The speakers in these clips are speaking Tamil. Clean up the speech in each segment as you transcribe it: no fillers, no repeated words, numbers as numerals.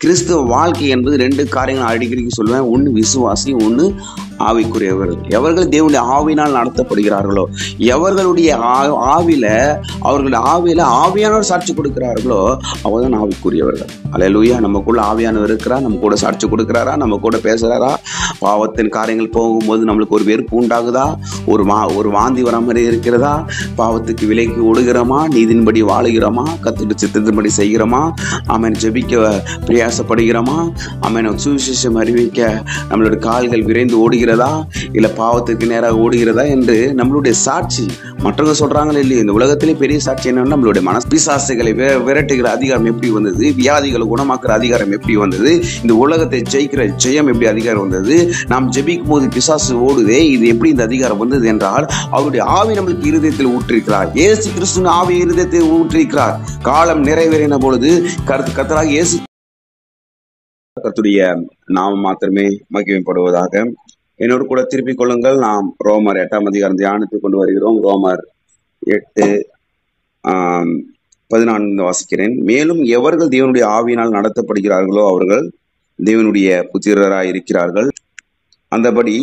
கிறிஸ்துவ வாழ்க்கை என்பது ரெண்டு காரியங்கள் அடிக்கடிக்கு சொல்லுவேன். ஒன்று விசுவாசி, ஒன்று ஆவிக்குரியவர்கள். எவர்கள் தேவனுடைய ஆவியினால் நடத்தப்படுகிறார்களோ, எவர்களுடைய ஆவியில அவர்களுடைய ஆவியானவர் சாட்சி கொடுக்கிறார்களோ அவர்தான் ஆவிக்குரியவர்கள். அல்லேலூயா. நமக்குள்ள ஆவியானவர் இருக்கிறார், நம்ம கூட சாட்சி கொடுக்கிறாரா, நம்ம கூட பேசுறாரா? பாவத்தின் காரியங்கள் போகும்போது நம்மளுக்கு ஒரு வெறுப்பு உண்டாகுதா? ஒரு வாந்தி வர மாதிரி இருக்கிறதா? பாவத்துக்கு விலைக்கு ஓடுகிறோமா? நீதின்படி வாழுகிறோமா? கத்துட்டு சித்தத்தின்படி செய்கிறோமா? ஆமென். ஜெபிக்க பிரயாசப்படுகிறோமா? ஆமென். சுவிசேஷம் அறிவிக்க நம்மளுடைய கால்கள் விரைந்து ஓடுகிறதா, இல்ல பாவத்துக்கு நேராக ஓடுகிறதா என்று நம்மளுடைய சாட்சி மற்றவங்க சொல்றாங்களே இல்லையா, இந்த உலகத்திலே பெரிய சாட்சி என்னன்னா நம்மளுடைய பிசாசுகளை விரட்டுகிற அதிகாரம் எப்படி வந்தது, வியாதிகளை குணமாக்குற அதிகாரம் எப்படி வந்தது, இந்த உலகத்தை ஜெயிக்கிற ஜெயம் எப்படி அதிகாரம் வந்தது, நாம் ஜெபிக்கும் போது பிசாசு ஓடுதே, இது எப்படி இந்த அதிகாரம் வந்தது என்றால் அவருடைய ஆவி நம்மளுக்கு இருதயத்தில் ஊற்றிருக்கிறார். இயேசு கிறிஸ்துவின் ஆவி இருதயத்தில் ஊற்றிருக்கிறார். காலம் நிறைவேறின பொழுது கர்த்தராக இயேசு கர்த்தருடைய நாமம் மாத்திரமே மகிமைப்படுவதாக. என்னோடு கூட திருப்பிக் கொள்ளுங்கள். நாம் ரோமர் 8ஆம் அதிகாரம் தியானத்துக்கு கொண்டு வருகிறோம். ரோமர் 8:14 வாசிக்கிறேன். மேலும் எவர்கள் தேவனுடைய ஆவியினால் நடத்தப்படுகிறார்களோ அவர்கள் தேவனுடைய புத்திரராய் இருக்கிறார்கள். அந்தபடி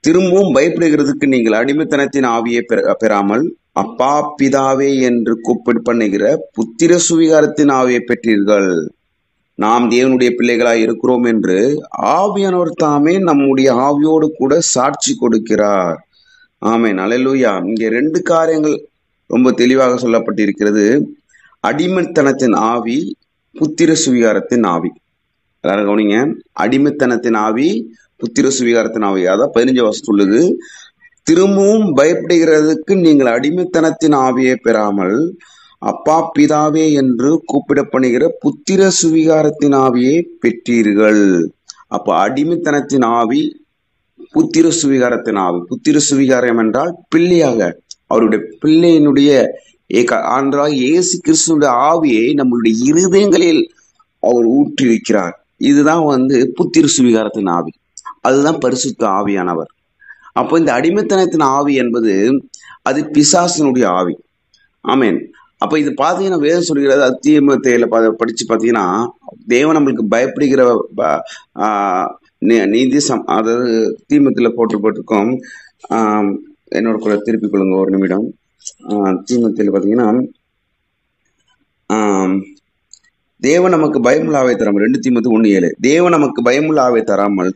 திரும்பவும் பயப்படுகிறதுக்கு நீங்கள் அடிமைத்தனத்தின் ஆவியை பெறாமல் அப்பா பிதாவே என்று கூப்பிடு பண்ணுகிற புத்திர சுவிகாரத்தின் ஆவியை பெற்றீர்கள். நாம் தேவனுடைய பிள்ளைகளாய் இருக்கிறோம் என்று ஆவியானவர் தாமே நம்முடைய ஆவியோடு கூட சாட்சி கொடுக்கிறார். ஆமென். அல்லேலூயா. இங்கே ரெண்டு காரியங்கள் ரொம்ப தெளிவாக சொல்லப்பட்டிருக்கிறது. அடிமைத்தனத்தின் ஆவி, புத்திர சுவிகாரத்தின் ஆவி. எல்லாரும் கவனிங்க. அடிமைத்தனத்தின் ஆவி, புத்திர சுவிகாரத்தின் ஆவி. அதான் 15 வருஷம் சொல்லுது. திரும்பவும் பயப்படுகிறதுக்கு நீங்கள் அடிமைத்தனத்தின் ஆவியை பெறாமல் அப்பா பிதாவே என்று கூப்பிடப்படுகிற புத்திர சுவிகாரத்தின் ஆவியை பெற்றீர்கள். அப்ப அடிமைத்தனத்தின் ஆவி, புத்திர சுவிகாரத்தின் ஆவி. புத்திர சுவிகாரம் என்றால் பிள்ளையாக, அவருடைய பிள்ளையினுடைய ஆண்டவராக இயேசு கிறிஸ்துவினுடைய ஆவியை நம்மளுடைய இருதயங்களில் அவர் ஊற்றிருக்கிறார். இதுதான் புத்திர சுவிகாரத்தின் ஆவி. அதுதான் பரிசுத்த ஆவியானவர். அப்போ இந்த அடிமைத்தனத்தின் ஆவி என்பது அது பிசாசினுடைய ஆவி. ஆமென். அப்ப இது பாத்தீங்கன்னா வேதம் சொல்கிறது, தீமோத்தேயுல படிச்சு பாத்தீங்கன்னா தேவன் நம்மளுக்கு பயப்படுகிற நீதி அதாவது தீமோத்தேயுல போட்டிருக்கோம். என்னோட கூட திருப்பிக் கொள்ளுங்க ஒரு நிமிடம். தீமோத்தேயுல பாத்தீங்கன்னா தேவன் நமக்கு பயமுள்ள ஆவை தராமல், 2 தீமோத்தேயு 1:7, தேவன் நமக்கு பயமுள்ள ஆவை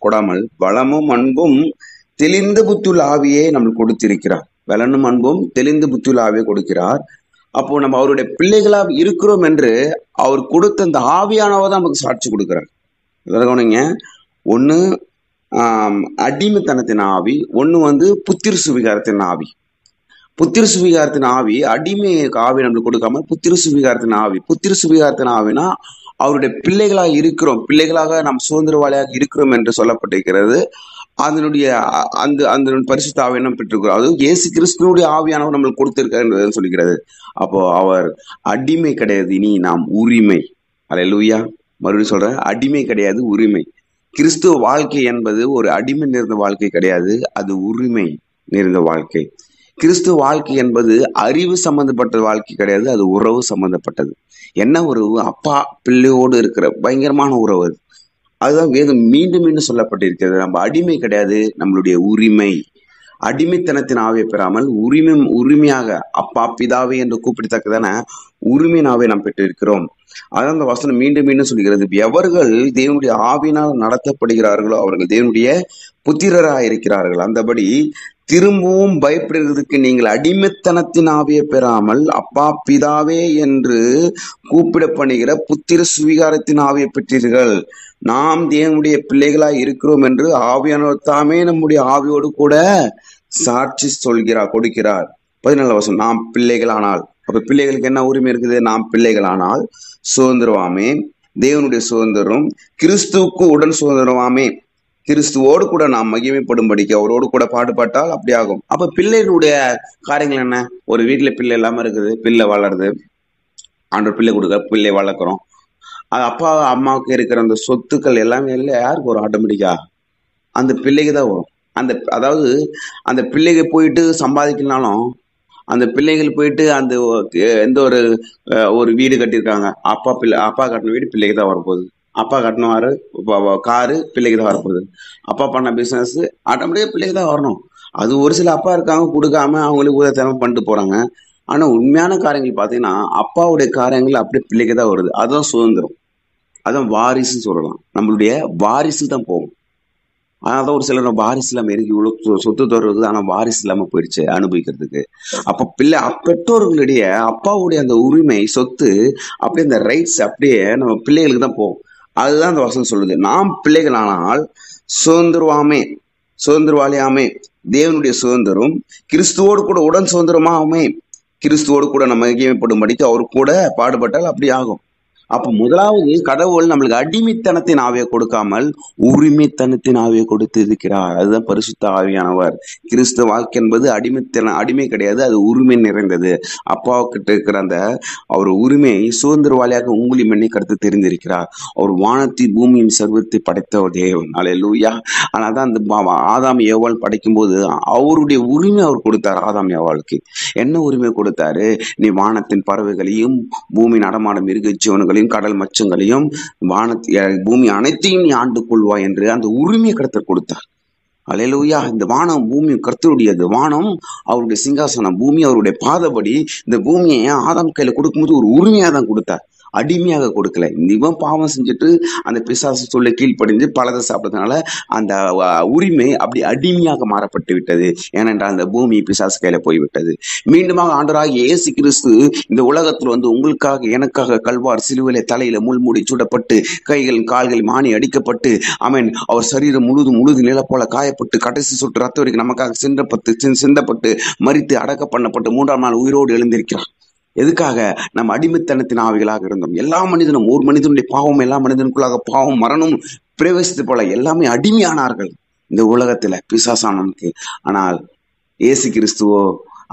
கொடாமல் பலமும் அன்பும் தெளிந்த புத்தியுள்ள ஆவியே நம்மளுக்கு கொடுத்திருக்கிறார். பலனும் அன்பும் தெளிந்த புத்தியுள்ள ஆவியை கொடுக்கிறார். அப்போ நம்ம அவருடைய பிள்ளைகளா இருக்கிறோம் என்று அவர் கொடுத்த அந்த ஆவியானவர் தான் நமக்கு சாட்சி கொடுக்கிறார். கவனிங்க. ஒண்ணு அடிமைத்தனத்தின் ஆவி, ஒண்ணு புத்திர சுவிகாரத்தின் ஆவி. புத்திர சுவிகாரத்தின் ஆவி, அடிமை ஆவி நம்மளுக்கு கொடுக்காம புத்திர சுவிகாரத்தின் ஆவி. புத்திர சுவிகாரத்தின் ஆவினா அவருடைய பிள்ளைகளாக இருக்கிறோம், பிள்ளைகளாக நாம் சுதந்திரவாளியாக இருக்கிறோம் என்று சொல்லப்பட்டிருக்கிறது. அதனுடைய அந்த பரிசுத்த ஆவியை நாம் பெற்றிருக்கிறோம். அது இயேசு கிறிஸ்துவனுடைய ஆவியானவர் நம்மளுக்கு கொடுத்திருக்காரு என்று சொல்லுகிறது. அப்போ அவர் அடிமை கிடையாது, இனி நாம் உரிமை. அல்லேலூயா. மறுபடியும் சொல்றேன், அடிமை கிடையாது, உரிமை. கிறிஸ்துவ வாழ்க்கை என்பது ஒரு அடிமை நிறைந்த வாழ்க்கை கிடையாது, அது உரிமை நிறைந்த வாழ்க்கை. கிறிஸ்துவ வாழ்க்கை என்பது அறிவு சம்பந்தப்பட்ட வாழ்க்கை கிடையாது, அது உறவு சம்பந்தப்பட்டது. என்ன உறவு? அப்பா பிள்ளையோடு இருக்கிற பயங்கரமான உறவு. அதுதான் வேதம் மீண்டும் மீண்டும் சொல்லப்பட்டிருக்கிறது. நம்ம அடிமை கிடையாது, நம்மளுடைய உரிமை. அடிமைத்தனத்தின் ஆவியை பெறாமல் உரிமையாக அப்பா பிதாவே என்று கூப்பிடத்தக்கதான உரிமையினாவே நாம் பெற்றிருக்கிறோம். அதான் அந்த வசனம் மீண்டும் மீண்டும் சொல்கிறது. எவர்கள் தேவனுடைய ஆவியினால் நடத்தப்படுகிறார்களோ அவர்கள் தேவனுடைய புத்திரராக இருக்கிறார்கள். அந்தபடி திரும்பவும் பயப்படுகிறதுக்கு நீங்கள் அடிமைத்தனத்தின் ஆவியை பெறாமல் அப்பா பிதாவே என்று கூப்பிடப்படுகிற புத்திர சுவிகாரத்தின் ஆவியை பெற்றீர்கள். நாம் தேவனுடைய பிள்ளைகளாய் இருக்கிறோம் என்று ஆவியானவர் தாமே நம்முடைய ஆவியோடு கூட சாட்சி கொடுக்கிறார். 14 வருஷம். நாம் பிள்ளைகளானால், அப்ப பிள்ளைகளுக்கு என்ன உரிமை இருக்குது? நாம் பிள்ளைகளானால் சுதந்திரவாமே, தேவனுடைய சுதந்திரம், கிறிஸ்துவுக்கு உடன் சுதந்திரவாமே, கிறிஸ்துவோடு கூட நாம் மகிமைப்படும்படிக்கு அவரோடு கூட பாடுபட்டால் அப்படி ஆகும். அப்ப பிள்ளைகளுடைய காரியங்கள் என்ன? ஒரு வீட்டுல பிள்ளை இல்லாம இருக்குது, பிள்ளை வளருது, ஆண்டவர் பிள்ளை கொடுக்க, பிள்ளை வளர்க்குறோம். அது அப்பா அம்மாவுக்கு இருக்கிற அந்த சொத்துக்கள் எல்லாமே இல்லை, யாருக்கு வரும்? ஆட்டோமேட்டிக்கா அந்த பிள்ளைக்கு தான் வரும். அதாவது அந்த பிள்ளைங்க போயிட்டு சம்பாதிக்கலனாலும் அந்த பிள்ளைகள் போயிட்டு அந்த எந்த ஒரு வீடு கட்டியிருக்காங்க, அப்பா கட்டின வீடு பிள்ளைக்கு தான் வரப்போகுது. அப்பா கட்டினவாரு காரு பிள்ளைக்கு தான் வரப்போகுது. அப்பா பண்ண பிசினஸ் ஆட்டோமேட்டிக்கா பிள்ளைக்கு தான் வரணும். அது ஒரு சில அப்பா இருக்காங்க கொடுக்காம அவங்களுக்கு உதவி பண்ணிட்டு போறாங்க. ஆனா உண்மையான காரியங்கள் பாத்தீங்கன்னா அப்பாவுடைய காரியங்கள் அப்படியே பிள்ளைக்கு தான் வருது. அதுதான் சுதந்திரம், அதான் வாரிசுன்னு சொல்லலாம். நம்மளுடைய வாரிசு தான் போகும். அதான் ஒரு சிலர் வாரிசு இல்லாம இருக்கு, இவ்வளவு சொத்து தொடர்பு, ஆனா வாரிசு இல்லாம போயிடுச்சு அனுபவிக்கிறதுக்கு. அப்ப பெற்றோர்களுடைய அப்பாவுடைய அந்த உரிமை சொத்து அப்படியே அந்த ரைட்ஸ் அப்படியே நம்ம பிள்ளைகளுக்கு தான் போகும். அதுதான் அந்த வசனம் சொல்லுது. நாம் பிள்ளைகளானால் சுதந்திரவாமே சுதந்திரவாளியாமே, தேவனுடைய சுதந்திரம் கிறிஸ்துவோடு கூட உடன் சுதந்திரமாமே. கிறிஸ்துவோடு கூட நம்ம ஐக்கியப்படும்படிக்கு அவரு கூட பாடுபட்டால் அப்படி ஆகும். அப்ப முதலாவது கடவுள் நம்மளுக்கு அடிமைத்தனத்தின் ஆவியை கொடுக்காமல் உரிமைத்தனத்தின் ஆவியை கொடுத்து இருக்கிறார். அதுதான் பரிசுத்த ஆவியானவர். கிறிஸ்துவ வாழ்க்கை என்பது அடிமை கிடையாது, அது உரிமை நிறைந்தது. அப்பாவுக்கிட்ட இருக்கிற அந்த அவர் உரிமை சுதந்திரவாளியாக உங்களையும் என்னை கருத்து தெரிந்திருக்கிறார். அவர் வானத்தின் பூமியின் சர்வத்தை படைத்த ஒரு தேவன். அல்லேலூயா. ஆனாதான் அந்த ஆதாம் ஏவாள் படைக்கும் போது அவருடைய உரிமை அவர் கொடுத்தார். ஆதாம் ஏவாளுக்கு என்ன உரிமை கொடுத்தாரு? நீ வானத்தின் பறவைகளையும் பூமி நடமாடும் மிருக ஜீவன்களையும் கடல் மச்சங்களையும் பூமி அனைத்தையும் நீ ஆண்டு கொள்வாய் என்று அந்த உரிமையை கர்த்தர் கொடுத்தார். அல்லேலூயா. இந்த வானம் பூமி கர்த்தருடையது. வானம் அவருடைய சிங்காசனம், பூமி அவருடைய பாதபடி. இந்த பூமியை ஆதாம் கையில கொடுக்கும்போது ஒரு உரிமையா தான் கொடுத்தார், அடிமையாக கொடுக்கல. இவன் பாவம் செஞ்சுட்டு அந்த பிசாசு சொல்ல கீழ்ப்படிந்து பழதை சாப்பிட்டதுனால அந்த உரிமை அப்படி அடிமையாக மாறப்பட்டு விட்டது. ஏனென்றால் அந்த பூமி பிசாசு கையில போய்விட்டது. மீண்டுமாக ஆண்டவராகிய இயேசு கிறிஸ்து இந்த உலகத்தில் வந்து உங்களுக்காக எனக்காக கல்வார் சிலுவையில தலையில முள்மூடி சுடப்பட்டு கைகள் கால்கள் மானி அடிக்கப்பட்டு ஆமென், அவர் சரீரம் முழுது நில போல காயப்பட்டு கடைசி சொட்டு ரத்த வரைக்கும் நமக்காக சிந்தப்பட்டு மரித்து அடக்க பண்ணப்பட்டு 3ஆம் நாள் உயிரோடு எழுந்திருக்கிறார். எதுக்காக? நம்ம அடிமைத்தனத்தின் ஆவிகளாக இருந்தோம். எல்லா மனிதனும், ஒரு மனிதனுடைய பாவம் எல்லா மனிதனுக்குள்ளாக பாவம் மரணம் பிரவேசித்து போல எல்லாமே அடிமையானார்கள் இந்த உலகத்துல பிசாசானவனுக்கு. ஆனால் இயேசு கிறிஸ்துவோ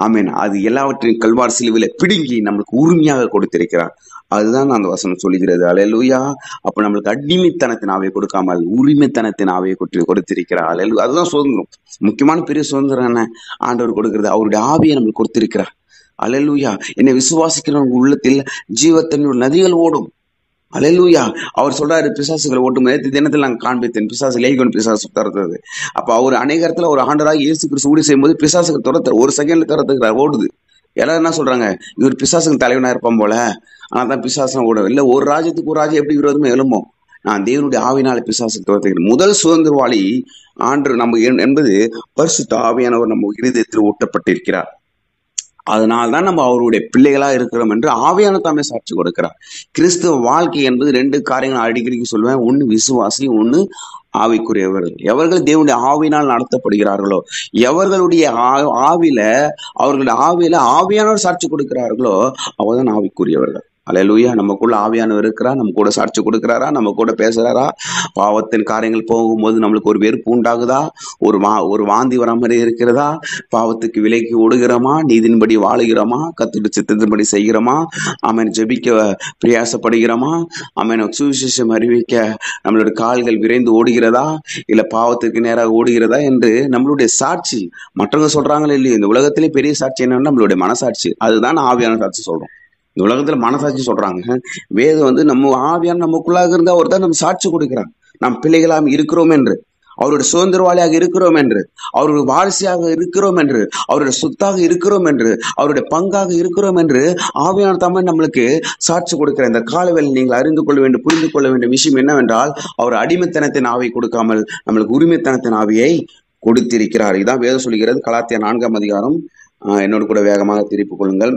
ஆமீன், அது எல்லாவற்றையும் கல்வார் சிலுவையில பிடுங்கி நம்மளுக்கு உரிமையாக கொடுத்திருக்கிறார். அதுதான் அந்த வசனம் சொல்லுகிறது. அல்லேலூயா. அப்ப நம்மளுக்கு அடிமைத்தனத்தின் ஆவியை கொடுக்காமல் உரிமைத்தனத்தின் ஆவியை கொடுத்திருக்கிறார். அல்லேலூயா. அதுதான் சுதந்திரம். முக்கியமான பெரிய சுதந்திரம் என்ன? ஆண்டவர் கொடுக்கிறது அவருடைய ஆவியை நம்மளுக்கு கொடுத்திருக்கிறார். அல்லேலூயா. என்னை விசுவாசிக்கிறவங்க உள்ளத்தில் ஜீவத்தண்ணீர் நதிகள் ஓடும். அல்லேலூயா. அவர் சொல்றாரு பிசாசுகளை ஓட்டும். நேற்று தினத்தில் நாங்கள் காண்பித்தேன் பிசாசு லேகியோன் பிசாசு துரத்துறது. அப்ப அவர் அநேகத்துல ஒரு ஆண்டராக இயேசு கிறிஸ்து ஊழியம் செய்யும்போது பிசாசுகள் துரத்த ஒரு செகண்ட்ல துரத்துக்கிறார், ஓடுது. எல்லாரும் என்ன சொல்றாங்க? இவர் பிசாசுக்கு தலைவனா இருப்பான் போல, ஆனா தான் பிசாசு ஓடும். இல்ல, ஒரு ராஜ்யத்துக்கு ஒரு ராஜ்யம் எப்படி விரோதமா எழும்போம். நான் தேவனுடைய ஆவினால பிசாசு துரத்துகிறேன். முதல் சுதந்திரவாளி ஆண்டு நம்ம என்பது பரிசுத்த ஆவியானவர் நம்ம இருதயத்தில் ஊட்டப்பட்டிருக்கிறார். அதனால்தான் நம்ம அவருடைய பிள்ளைகளா இருக்கிறோம் என்று ஆவியான தாமே சாட்சி கொடுக்கிறார். கிறிஸ்துவ வாழ்க்கை என்பது 2 காரியங்கள் அடிக்கடிக்கு சொல்லுவேன். ஒண்ணு விசுவாசி, ஒண்ணு ஆவிக்குரியவர்கள். எவர்கள் தேவனுடைய ஆவினால் நடத்தப்படுகிறார்களோ, எவர்களுடைய அவர்களுடைய ஆவியில ஆவியானவர் சாட்சி கொடுக்கிறார்களோ அவர்தான் ஆவிக்குரியவர்கள். அல்லேலூயா. நமக்குள்ள ஆவியானவர் இருக்கிறா, நம்ம கூட சாட்சி கொடுக்கிறாரா, நம்ம கூட பேசுறாரா? பாவத்தின் காரியங்கள் போகும்போது நம்மளுக்கு ஒரு வெறுப்பு உண்டாகுதா? ஒரு வாந்தி வர மாதிரி இருக்கிறதா? பாவத்துக்கு விலைக்கு ஓடுகிறோமா? நீதின்படி வாழுகிறோமா? கத்துட்டு சித்தத்தின்படி செய்கிறோமா? ஆமென், ஜெபிக்க பிரயாசப்படுகிறோமா? ஆமென், சுவிசேஷம் அறிவிக்க நம்மளுடைய கால்கள் விரைந்து ஓடுகிறதா, இல்ல பாவத்துக்கு நேராக ஓடுகிறதா என்று நம்மளுடைய சாட்சி. மற்றவங்க சொல்றாங்களே இல்லையோ, இந்த உலகத்திலே பெரிய சாட்சி என்னன்னா நம்மளுடைய மனசாட்சி. அதுதான் ஆவியான சாட்சி சொல்றோம். இந்த உலகத்துல மனசாட்சி சொல்றாங்க. வேதம் வந்து நம்ம ஆவியான நமக்குள்ளாக இருந்தா அவர் தான் நம்ம சாட்சி கொடுக்கிறார். நாம் பிள்ளைகளாக இருக்கிறோம் என்று, அவருடைய சுதந்திரவாளியாக இருக்கிறோம் என்று, அவருடைய வாரிசாக இருக்கிறோம் என்று, அவருடைய சொத்தாக இருக்கிறோம் என்று, அவருடைய பங்காக இருக்கிறோம் என்று ஆவியான தமிழ் நம்மளுக்கு சாட்சி கொடுக்கிற இந்த காலவேளை நீங்கள் அறிந்து கொள்ள வேண்டும், புரிந்து கொள்ள வேண்டிய விஷயம் என்னவென்றால், அவர் அடிமைத்தனத்தின் ஆவியை கொடுக்காமல் நம்மளுக்கு உரிமைத்தனத்தின் ஆவியை கொடுத்திருக்கிறார். இதான் வேதம் சொல்கிறது. கலாத்தியர் 4ஆம் அதிகாரம், என்னோடு கூட வேகமாக திருப்பிக் கொள்ளுங்கள்.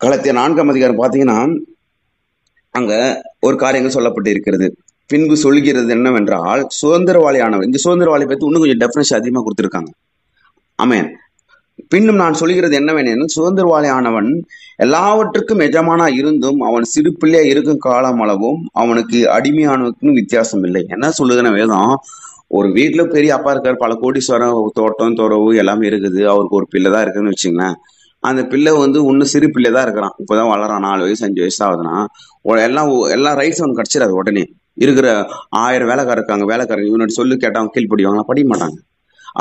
கலாத்தியர் 4ஆம் அதிகாரம் பாத்தீங்கன்னா அங்க ஒரு காரியங்கள் சொல்லப்பட்டு இருக்கிறது. பின்பு சொல்கிறது என்னவென்றால், சுதந்திரவாளியானவன். இந்த சுதந்திரவாளி பத்தி இன்னும் கொஞ்சம் டெஃபினேஷன் அதிகமா கொடுத்திருக்காங்க. ஆமென். பின்னும் நான் சொல்கிறது என்னவெனில், சுதந்திரவாளியானவன் எல்லாவற்றுக்கும் எஜமானா இருந்தும் அவன் சிறு பிள்ளையா இருக்கும் காலம் அளவும் அவனுக்கு அடிமையானவனுக்கும் வித்தியாசம் இல்லை. என்ன சொல்லுதுன்னா வேதம், ஒரு வீட்டுல பெரிய அப்பா இருக்காரு, பல கோடீஸ்வரம், தோட்டம் துறவு எல்லாமே இருக்குது, அவருக்கு ஒரு பிள்ளை தான் இருக்குன்னு வச்சுங்களேன். அந்த பிள்ளை வந்து இன்னும் சிறு பிள்ளை தான் இருக்கிறான், இப்பதான் வளரான், 4 வயசு 5 வயசு ஆகுதுன்னா எல்லா ரைட்ஸும் அவனுக்கு கிடைச்சிடாது. உடனே இருக்கிற 1000 வேலைக்காரர் இருக்காங்க, வேலைக்காரங்க இவனோட சொல்லு கேட்டவங்க கீழ்படிவாங்க, படிக்க மாட்டாங்க.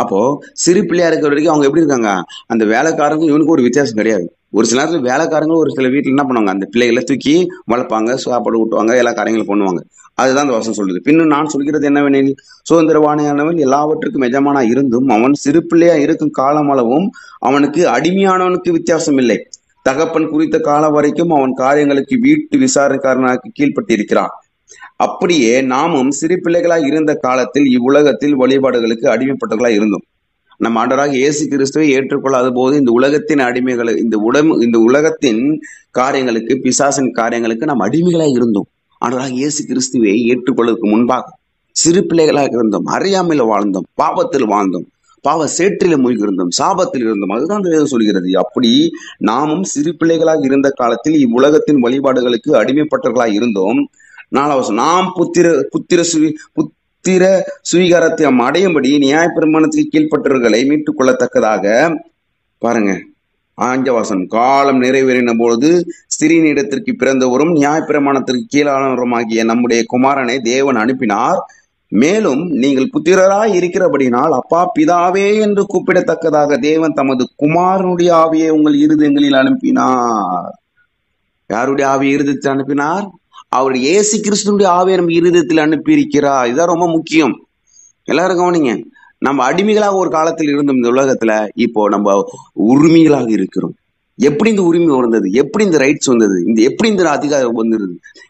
அப்போ சிறு பிள்ளையா இருக்கிற வரைக்கும் அவங்க எப்படி இருக்காங்க? அந்த வேலைக்காரங்க இவனுக்கு ஒரு வித்தியாசம் கிடையாது. ஒரு சில நேரத்துல வேலைக்காரங்க ஒரு சில வீட்டுல என்ன பண்ணுவாங்க, அந்த பிள்ளைகளை தூக்கி வளர்ப்பாங்க, சாப்பாடு ஊட்டுவாங்க, எல்லா காரியங்களும் பண்ணுவாங்க. அதுதான் அந்த வசனம் சொல்லுது. பின்னும் நான் சொல்கிறது என்னவெனில், சுதந்திரவாணியானவன் எல்லாவற்றுக்கும் எஜமானா இருந்தும் அவன் சிறு பிள்ளையா இருக்கும் காலம் அளவும் அவனுக்கு அடிமையானவனுக்கு வித்தியாசம் இல்லை. தகப்பன் குறித்த காலம் வரைக்கும் அவன் காரியங்களுக்கு வீட்டு விசாரணைக்காரனாக கீழ்ப்பட்டிருக்கிறான். அப்படியே நாமும் சிறு பிள்ளைகளாய் இருந்த காலத்தில் இவ்வுலகத்தில் வழிபாடுகளுக்கு அடிமைப்பட்டவர்களாய் இருந்தோம். நம் ஆண்டவராக இயேசு கிறிஸ்துவை ஏற்றுக்கொள்ளாத போது இந்த உலகத்தின் அடிமைகள், இந்த உலகத்தின் காரியங்களுக்கு, பிசாசின் காரியங்களுக்கு நாம் அடிமைகளாய் இருந்தோம். ஆண்டவராக இயேசு கிறிஸ்துவை ஏற்றுக்கொள்வதற்கு முன்பாக சிறு பிள்ளைகளாக இருந்தோம், அறியாமையில வாழ்ந்தோம், பாவத்தில் வாழ்ந்தோம், பாவ சேற்றில மூழ்கி இருந்தோம், சாபத்தில் இருந்தோம். அதுதான் வேதம் சொல்கிறது. அப்படி நாமும் சிறு பிள்ளைகளாக இருந்த காலத்தில் இவ்வுலகத்தின் வழிபாடுகளுக்கு அடிமைப்பட்டவர்களாய் இருந்தோம். 4 நாம் புத்திர சுவீகாரத்தை அடையும்படி நியாயப்பிரமாணத்துக்கு கீழ்ப்பட்டவர்களை மீட்டுக் கொள்ளத்தக்கதாக, பாருங்க 5 காலம் நிறைவேறின பொழுது ஸ்திரீனிடத்திற்கு பிறந்தவரும் நியாயப்பிரமாணத்திற்கு கீழானவருமாகிய நம்முடைய குமாரனை தேவன் அனுப்பினார். மேலும் நீங்கள் புத்திரராய் இருக்கிறபடினால் அப்பா பிதாவே என்று கூப்பிடத்தக்கதாக தேவன் தமது குமாரனுடைய ஆவியை உங்கள் இருதயங்களில் அனுப்பினார். யாருடைய ஆவியை இருதயத்தில் அனுப்பினார்? அவருடைய இயேசு கிறிஸ்துனுடைய ஆவியை நம்ம இருதயத்தில் அனுப்பி இருக்கிறார். இதுதான் ரொம்ப முக்கியம். எல்லாரும் கவனிங்க. நம்ம அடிமைகளாக ஒரு காலத்தில் இருந்தோம் இந்த உலகத்துல. இப்போ நம்ம உரிமைகளாக இருக்கிறோம். எப்படி இந்த உரிமை வந்தது? எப்படி இந்த ரைட்ஸ் வந்தது? எப்படி இந்த அதிகாரம் வந்தது?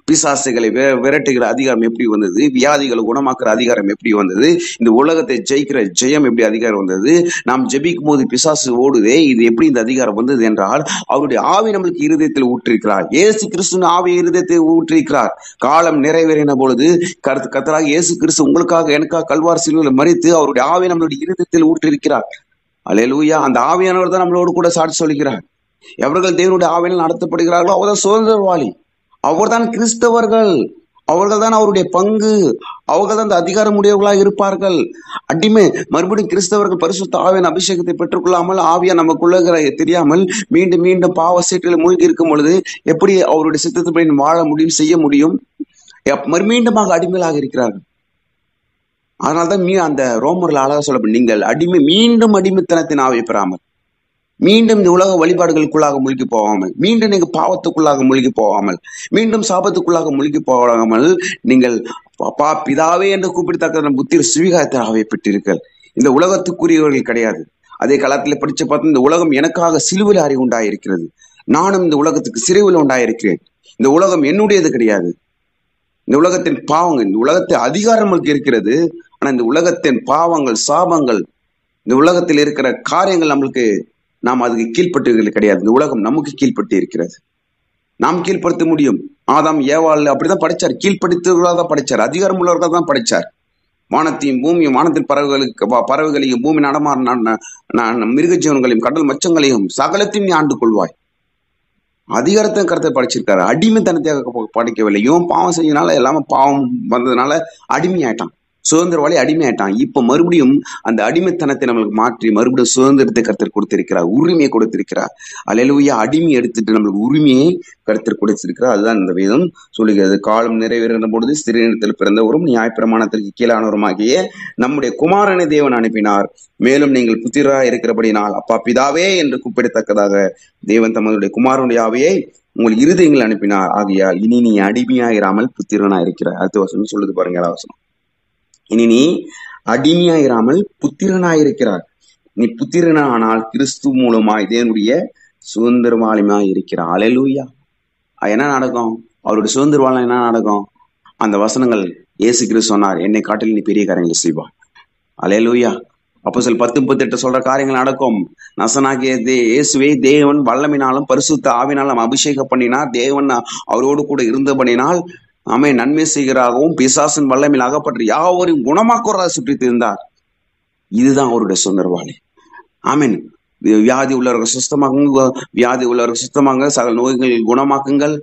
பிசாசுகளை விரட்டுகிற அதிகாரம் எப்படி வந்தது? வியாதிகளை குணமாக்குற அதிகாரம் எப்படி வந்தது? இந்த உலகத்தை ஜெயிக்கிற ஜெயம் எப்படி அதிகாரம் வந்தது? நாம் ஜெபிக்கும் போது பிசாசு ஓடுதே, இது எப்படி இந்த அதிகாரம் வந்தது என்றால் அவருடைய ஆவி நம்மளுக்கு இருதயத்தில் ஊற்றிருக்கிறார். இயேசு கிறிஸ்து ஆவி இருதயத்தை ஊற்றிருக்கிறார். காலம் நிறைவேறின பொழுது கர்த்தராக இயேசு கிறிஸ்து உங்களுக்காக எனக்காக கல்வார் சிலுவையில் மரித்து அவருடைய ஆவி நம்மளுடைய இருதயத்தில் ஊற்றிருக்கிறார். அல்லேலூயா. அந்த ஆவியானவர் தான் நம்மளோடு கூட சாட்சி சொல்கிறார். எவர்கள் தேவனுடைய ஆவியால் நடத்தப்படுகிறார்களோ அவர்தான் சுதந்திரவாளி, அவர்தான் கிறிஸ்தவர்கள், அவர்கள் தான் அவருடைய பங்கு, அவர்கள் தான் அந்த அதிகாரம் உடையவர்களாக இருப்பார்கள். அடிமை மறுபடியும் கிறிஸ்தவர்கள் பரிசுத்த ஆவியான அபிஷேகத்தை பெற்றுக்கொள்ளாமல், ஆவியா நமக்குள்ள தெரியாமல் மீண்டும் மீண்டும் பாவ சேற்றில் மூழ்கி இருக்கும் பொழுது எப்படி அவருடைய சித்தத்தை வாழ முடியும், செய்ய முடியும்? மீண்டுமாக அடிமைகளாக இருக்கிறார்கள். அதனால்தான் அந்த ரோமர்ல அழகா சொல்லப்படும், நீங்கள் மீண்டும் அடிமைத்தனத்தின் ஆவியை பெறாமல், மீண்டும் இந்த உலக வழிபாடுகளுக்குள்ளாக மூழ்கி போகாமல், மீண்டும் நீங்க பாவத்துக்குள்ளாக மூழ்கி போகாமல், மீண்டும் சாபத்துக்குள்ளாக மூழ்கி போகாமல், நீங்கள் அப்பா பிதாவே என்று கூப்பிடத்தக்க புத்திர சுவீகாரத்தை ஆவியை பெற்றீர்கள். இந்த உலகத்துக்குரியவர்கள் கிடையாது. அதே காலத்தில் படிச்சு பார்த்து, இந்த உலகம் எனக்காக சிலுவையில் அறிவு உண்டாயிருக்கிறது, நானும் இந்த உலகத்துக்கு சிறுவில் உண்டாயிருக்கிறேன். இந்த உலகம் என்னுடையது கிடையாது. இந்த உலகத்தின் பாவங்கள், இந்த உலகத்தை அதிகாரம் நம்மளுக்கு இருக்கிறது. ஆனா இந்த உலகத்தின் பாவங்கள், சாபங்கள், இந்த உலகத்தில் இருக்கிற காரியங்கள் நம்மளுக்கு, நாம் அதுக்கு கீழ்பட்டு கிடையாது. இந்த உலகம் நமக்கு கீழ்பட்டு இருக்கிறது. நாம் கீழ்படுத்த முடியும். ஆதாம் ஏவாள் அப்படிதான் படைச்சார். கீழ்படுத்தவர்களாக தான் படைச்சார், அதிகாரம் உள்ளவர்களாக தான் படைச்சார். வானத்தையும் பூமியும், வானத்தில் பறவைகளையும் பூமி நடமாற மிருக ஜீவன்களையும் கடல் மச்சங்களையும் சகலத்தையும் நீ ஆண்டு கொள்வாய். அதிகாரத்தை கருத்தை படைச்சிருக்காரு. அடிமைத்தனத்தை படைக்கவில்லை. இவன் பாவம் செய்யனால எல்லாமே பாவம் வந்ததுனால அடிமையாயிட்டான், சுதந்திரவாளி அடிமையாயிட்டான். இப்ப மறுபடியும் அந்த அடிமைத்தனத்தை நம்மளுக்கு மாற்றி மறுபடியும் சுதந்திரத்தை கருத்தர் கொடுத்திருக்கிறார், உரிமையை கொடுத்திருக்கிறார். அல்லேலூயா. அடிமை எடுத்துட்டு நம்மளுக்கு உரிமையை கருத்தர் கொடுத்திருக்கிறார். அதுதான் இந்த வேதம் சொல்லுகிறது. காலம் நிறைவேறின பொழுது ஸ்திரீனிடத்தில் பிறந்தவரும் நியாயப்பிரமாணத்திற்கு கீழானவருமாகிய நம்முடைய குமாரனை தேவன் அனுப்பினார். மேலும் நீங்கள் புத்திரராய் இருக்கிறபடினால் அப்பா பிதாவே என்று கூப்பிடத்தக்கதாக தேவன் தம்முடைய குமாரனுடைய ஆவியை உங்கள் இருதயங்கள் அனுப்பினார். ஆகையால் இனி நீ அடிமையாயிராமல் புத்திரனாயிருக்கிறார். அடுத்த வசனம் சொல்லுது பாருங்க. வசனம், இனி நீ அடிமையாயிராமல் புத்திரனாயிருக்கிறார். நீ புத்திரனானால் கிறிஸ்து மூலமாய் தேவனுடைய சுதந்திரவாளியாய் இருக்கிறார். அல்லேலூயா. என்ன நடக்கும்? அவருடைய சுதந்திரவாளம் என்ன நடக்கும்? அந்த வசனங்கள் இயேசு கிறிஸ்து சொன்னார், என்னை காட்டில் நீ பெரிய காரியங்களை செய்வார். அல்லேலூயா. அப்போஸ்தலர் 10:38 சொல்ற காரியங்கள் நடக்கும். நசனாகிய இயேசுவை தேவன் வல்லமையினாலும் பரிசுத்த ஆவினாலும் அபிஷேகம் பண்ணினார். தேவன் அவரோடு கூட இருந்தபடினால் நன்மை செய்கிறாகவும் பிசாசின் வல்லமையில் அகப்பட்டு யாவரையும் குணமாக்குறதாக சுற்றி இருந்தார். இதுதான் அவருடைய சுதந்திரவாளி. ஆமீன். வியாதி உள்ளவர்கள் சுத்தமாகுங்க, வியாதி உள்ளவர்கள் சுத்தமாங்க, சகல நோய்களில் குணமாக்குங்கள்,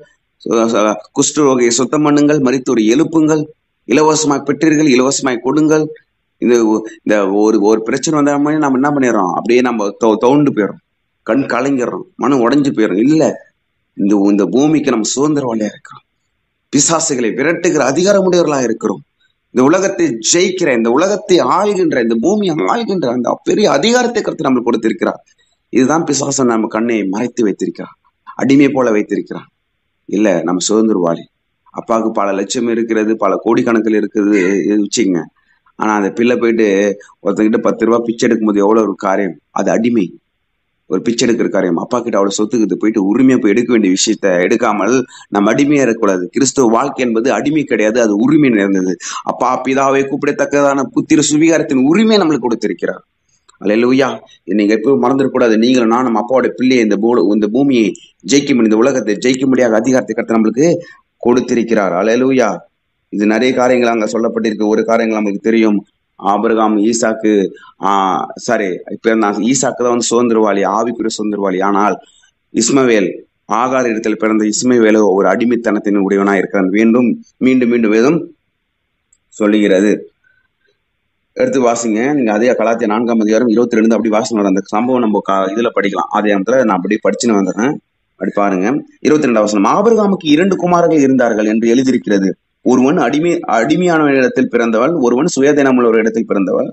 குஷ்டரோகியை சுத்தம் பண்ணுங்கள், மரித்தோரை எழுப்புங்கள், இலவசமாய் பெற்றீர்கள் இலவசமாய் கொடுங்கள். இந்த ஒரு பிரச்சனை வந்தால் நம்ம என்ன பண்ணிடுறோம்? அப்படியே நம்ம தோண்டு போயிடும், கண் கலங்கிடுறோம், மனம் உடைஞ்சு போயிடும். இல்ல, இந்த பூமிக்கு நம்ம சுதந்திரவாளியா இருக்கிறோம். பிசாசுகளை விரட்டுகிற அதிகாரமுடையவர்களாக இருக்கிறோம். இந்த உலகத்தை ஜெயிக்கிற, இந்த உலகத்தை ஆள்கின்ற, இந்த பூமியை ஆள்கின்ற அந்த பெரிய அதிகாரத்தை கருத்து நம்மளுக்கு கொடுத்திருக்கிறார். இதுதான் பிசாசன் நம்ம கண்ணை மறைத்து வைத்திருக்கிறார், அடிமை போல வைத்திருக்கிறார். இல்ல, நம்ம சுதந்திரவாளி. அப்பாவுக்கு பல லட்சம் இருக்கிறது, பல கோடிக்கணக்கில் இருக்குது வச்சுங்க. ஆனா அந்த பிள்ளை போயிட்டு ஒருத்தங்கிட்ட 10 ரூபாய் பிச்சை எடுக்கும்போது எவ்வளவு ஒரு காரியம். அது அடிமை. ஒரு பிச்சை எடுக்கிற காரியம். அப்பா கிட்ட அவ்வளவு சொத்துக்குது, போயிட்டு உரிமையா போய் எடுக்க வேண்டிய விஷயத்த எடுக்காமல் நம்ம அடிமையா இருக்கக்கூடாது. கிறிஸ்துவ வாழ்க்கை என்பது அடிமை கிடையாது, அது உரிமை நிறைந்தது. அப்பா பிதாவை கூப்பிடத்தக்கதான புத்திர சுவிகாரத்தின் உரிமை நம்மளுக்கு கொடுத்திருக்கிறார். அல்லேலூயா. நீங்க எப்பவும் மறந்துடக்கூடாது. நீங்களும் நான் நம்ம அப்பாவோட பிள்ளையை இந்த பூமியை ஜெயிக்க, இந்த உலகத்தை ஜெயிக்க முடியாத அதிகாரத்தை கர்த்தர் நம்மளுக்கு கொடுத்திருக்கிறார். அல்லேலூயா. இது நிறைய காரியங்கள் அங்க சொல்லப்பட்டிருக்கு. ஒரு காரியங்கள் நம்மளுக்கு தெரியும். ஆபிரகாம் ஈசாக்கு இப்ப ஈசாக்கு தான் வந்து சுதந்திரவாளி, ஆவிக்குரிய சுதந்திரவாளி. ஆனால் இஸ்மவேல், ஆகார் இடத்துல பிறந்த இஸ்மவேலோ ஒரு அடிமைத்தனத்தின் உடையவனா இருக்கிறான். மீண்டும் மீண்டும் மீண்டும் வேதம் சொல்லுகிறது. எடுத்து வாசிங்க. நீங்க அதே கலாத்திய 4ஆம் அதிகாரம் 22 அப்படி வாசனை வரும். அந்த சம்பவம் நம்ம இதுல படிக்கலாம். அதே இடத்துல நான் அப்படி படிச்சுன்னு வந்துடுறேன். அப்படி பாருங்க. 22 வசனம். ஆபிரகாமுக்கு 2 குமாரர்கள் இருந்தார்கள் என்று எழுதியிருக்கிறது. ஒருவன் அடிமையானவனிடத்தில் பிறந்தவன், ஒருவன் சுயதீனமுள்ள ஒரு இடத்தில் பிறந்தவன்.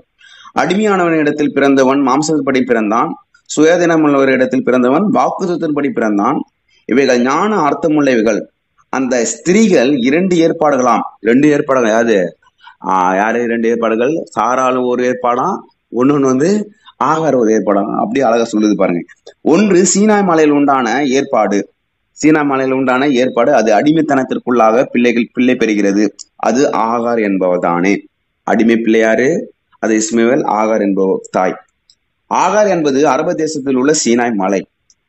அடிமையானவனிடத்தில் பிறந்தவன் மாம்சப்படி பிறந்தான், சுயதீனமுள்ள ஒரு இடத்தில் பிறந்தவன் வாக்குத்தத்தின்படி பிறந்தான். இவைகள் ஞான அர்த்தமுள்ளவைகள். அந்த ஸ்திரீகள் 2 ஏற்பாடுகளாம். 2 ஏற்பாடுகள். யாரு 2 ஏற்பாடுகள்? சாரால் ஒரு ஏற்பாடாம், ஒன்னொன்னு வந்து ஆகார் ஒரு ஏற்பாடாம். அப்படி அழகா சொல்லுது பாருங்க. ஒன்று சீனாய் மலையில் உண்டான ஏற்பாடு. சீனாய் மலையில் உண்டான ஏற்பாடு அது அடிமைத்தனத்திற்குள்ளாக பிள்ளை பெறுகிறது. அது ஆகார் என்பவதானே. அடிமை பிள்ளையாரு? அது இஸ்மவேல். ஆகார் என்பவர் தாய். ஆகார் என்பது அரபு தேசத்தில் உள்ள சீனாய் மலை.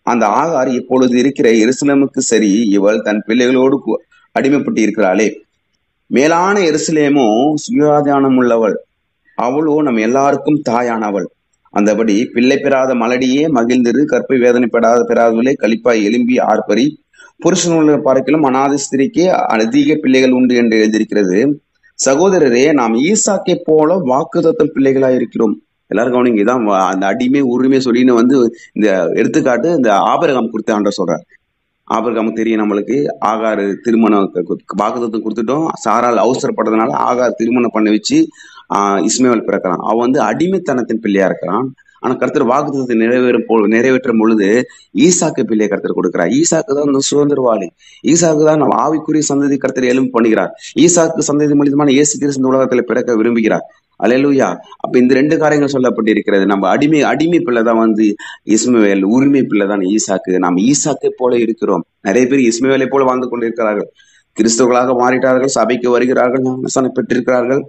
அந்த ஆகார் இப்பொழுது இருக்கிற எருசலேமுக்கு சரி, இவள் தன் பிள்ளைகளோடு அடிமைப்பட்டு இருக்கிறாளே. மேலான எருசலேமோ சுயாதீனம் உள்ளவள், அவளோ நம் எல்லாருக்கும் தாயானவள். அந்தபடி பிள்ளை பெறாத மலடியே மகிழ்ந்திரு, கற்பை வேதனை பெறாதவர்களே களிப்பாய் எலும்பி ஆர்ப்பரி. புருஷனுள்ள பார்க்கிலும் அநாத ஸ்திரிக்கு அதிக பிள்ளைகள் உண்டு என்று எழுதியிருக்கிறது. சகோதரரே, நாம் ஈசாக்கை போல வாக்குத்தத்தம் பிள்ளைகளா இருக்கிறோம். எல்லாரும் கவனிங்க. இதான் அந்த அடிமை உரிமை சொல்லின்னு வந்து இந்த எடுத்துக்காட்டு இந்த ஆபிரகாம் கொடுத்த ஆண்டவர் சொல்றார். ஆபிரகாமுக்கு தெரியும் நம்மளுக்கு ஆகார் திருமணம் வாக்குத்தத்தம் கொடுத்துட்டோம். சாரால் அவசரப்படுறதுனால ஆகார் திருமணம் பண்ண வச்சு இஸ்மவேல் பிறக்கிறான். அவன் வந்து அடிமைத்தனத்தின் பிள்ளையா இருக்கிறான். ஆனா கர்த்தர் வாக்குத்தத்தை நிறைவேற்றும் பொழுது ஈசாக்கு பிள்ளையை கர்த்தர் கொடுக்கிறார். ஈசாக்கு தான் அந்த சுதந்திரவாளி. ஈசாக்கு தான் நம்ம ஆவிக்குரிய சந்ததி கர்த்தர் எழும்பு பண்ணுகிறார். ஈசாக்கு சந்ததி மூலியமான இயேசு கிறிஸ்து இந்த உலகத்துல பிறக்க விரும்புகிறார். அல்லேலூயா. அப்ப இந்த 2 காரியங்கள் சொல்லப்பட்டிருக்கிறது. நம்ம அடிமை பிள்ளை தான் வந்து இஸ்மவேல், உரிமை பிள்ளை தான் ஈசாக்கு. நாம் ஈசாக்கை போல இருக்கிறோம். நிறைய பேர் இஸ்மவேலை போல வாழ்ந்து கொண்டிருக்கிறார்கள். கிறிஸ்தவர்களாக மாறிட்டார்கள், சபைக்கு வருகிறார்கள், ஞானஸ்நானம் பெற்றிருக்கிறார்கள்,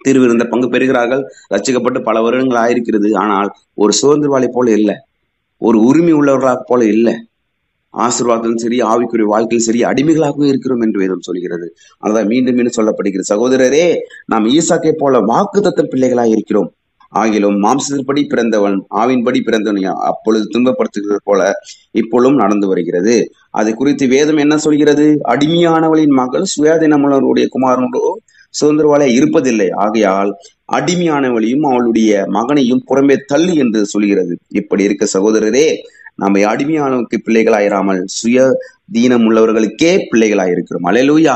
திருவிருந்த பங்கு பெறுகிறார்கள், ரட்சிக்கப்பட்டு பல வருடங்கள் ஆயிருக்கிறது. ஆனால் ஒரு சுதந்திரவாளி போல இல்லை, ஒரு உரிமை உள்ளவர்களாக போல இல்லை. ஆசீர்வாதத்திலும் சரி, ஆவிக்குரிய வாழ்க்கையும் சரி, அடிமைகளாகவும் இருக்கிறோம் என்று வேதம் சொல்கிறது. அதான் மீண்டும் மீண்டும் சொல்லப்படுகிறது. சகோதரரே, நாம் ஈசாக்கை போல வாக்குத்தத்தம் பிள்ளைகளாக இருக்கிறோம். ஆகிலும் மாம்சத்தின்படி பிறந்தவன் ஆவின்படி பிறந்தவன் அப்பொழுது துன்பப்படுத்துகிறது போல இப்பொழுதும் நடந்து வருகிறது. அதை குறித்து வேதம் என்ன சொல்கிறது? அடிமையானவளின் மகள் சுயாதீனமுள்ளவருடைய குமாரனோ சுதந்திரவாளியா இருப்பதில்லை. ஆகையால் அடிமையானவளையும் அவளுடைய மகனையும் புறம்பே தள்ளு என்று சொல்கிறது. இப்படி இருக்க சகோதரரே, நம்ம அடிமையானவருக்கு பிள்ளைகளாயிராமல் சுய தீனம் உள்ளவர்களுக்கே பிள்ளைகளாயிருக்கிறோம். அல்லேலூயா.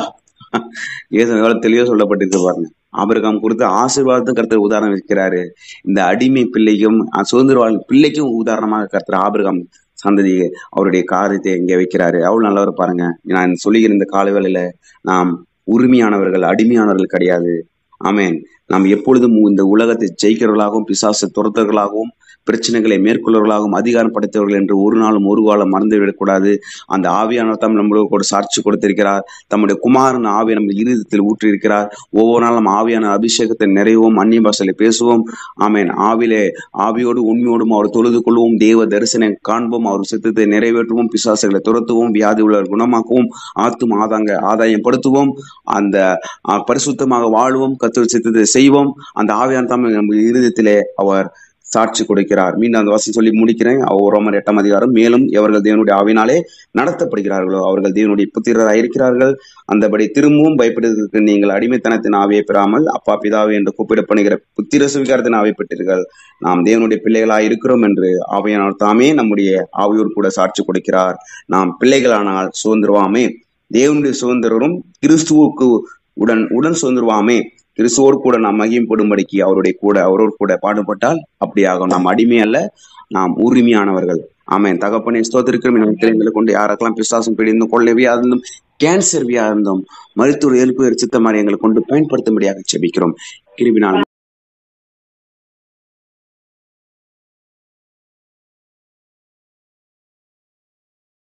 ஏதோ எவ்வளவு தெளிவா சொல்லப்பட்டிருக்கு பாருங்க. ஆபிரகாம் கொடுத்த ஆசீர்வாதத்தை கர்த்தர் உதாரணம் வைக்கிறாரு. இந்த அடிமை பிள்ளைக்கும் சுதந்திரவாளி பிள்ளைக்கும் உதாரணமாக கர்த்தர் ஆபிரகாம் சந்ததி அவருடைய காரியத்தை இங்க வைக்கிறாரு. அவ்வளவு நல்லவர் பாருங்க. நான் சொல்லுகிற இந்த காலவேளையில நாம் உரிமையானவர்கள், அடிமையானவர்கள் கிடையாது. ஆமேன். நாம் எப்பொழுதும் இந்த உலகத்தை ஜெயிக்கிறவர்களாகவும் பிசாசை துரத்தவர்களாகவும் பிரச்சனைகளை மேற்கொள்ளவர்களாகவும் அதிகாரம் படைத்தவர்கள் என்று ஒரு நாளும் ஒரு காலம் மறந்து விடக்கூடாது. அந்த ஆவியானவர் தம் நம்மளுக்கு ஒரு சாட்சி கொடுத்திருக்கிறார். தம்முடைய குமாரன் ஆவியை நம்ம இருதயத்தில் ஊற்றியிருக்கிறார். ஒவ்வொரு நாளும் ஆவியான அபிஷேகத்தை நிறைவோம், அந்நிய பாஷையில பேசுவோம். ஆமேன். ஆவியோடு உண்மையோடும் அவர் தொழுது கொள்வோம், தேவ தரிசனம் காண்போம், அவர் சித்தத்தை நிறைவேற்றுவோம், பிசாசுகளை துரத்துவோம், வியாதி உள்ளவர் குணமாக்குவோம், ஆத்தும் ஆதாயம் படுத்துவோம், அந்த பரிசுத்தமாக வாழ்வோம், கர்த்தர் சித்தத்தை செய்வோம். அந்த ஆவியான தம் நம்ம இருதயத்திலே அவர் சாட்சி கொடுக்கிறார். மீண்டும் அந்த வசனம் சொல்லி முடிக்கிறேன். ரோமர் 8ஆம் அதிகாரம். மேலும் எவர்கள் தேவனுடைய ஆவினாலே நடத்தப்படுகிறார்களோ அவர்கள் தேவனுடைய புத்திரராக இருக்கிறார்கள். அந்தபடி திரும்பவும் பயப்படுவதற்கு நீங்கள் அடிமைத்தனத்தின் ஆவியை பெறாமல் அப்பா பிதாவே என்று கூப்பிடப்படுகிற புத்திர சுவிகாரத்தின் ஆவியை பெற்றீர்கள். நாம் தேவனுடைய பிள்ளைகளாக இருக்கிறோம் என்று ஆவியானவர் தாமே நம்முடைய ஆவியோடு கூட சாட்சி கொடுக்கிறார். நாம் பிள்ளைகளானால் சுதந்திரவாமே, தேவனுடைய சுதந்திரரும் கிறிஸ்துவுக்கு உடன் சுதந்திரவாமே, கிறிஸ்துவோடு கூட நாம் மகிமைப்படும்படிக்கு அவரோடு கூட பாடுபட்டால் அப்படியாகும். நாம் அடிமை அல்ல, நாம் உரிமையானவர்கள். ஆமேன். தகப்பனே ஸ்தோத்திரிக்கிறோம். எங்களை கொண்டு யாருக்கெல்லாம் பிசாசம் பிடிந்தும் கொள்ளவே அதிலும் கேன்சர் வியாதம் மருத்துவ எழுப்பு சித்தமாரி எங்களை கொண்டு பயன்படுத்தும்படியாக ஜெபிக்கிறோம். கிருபினால்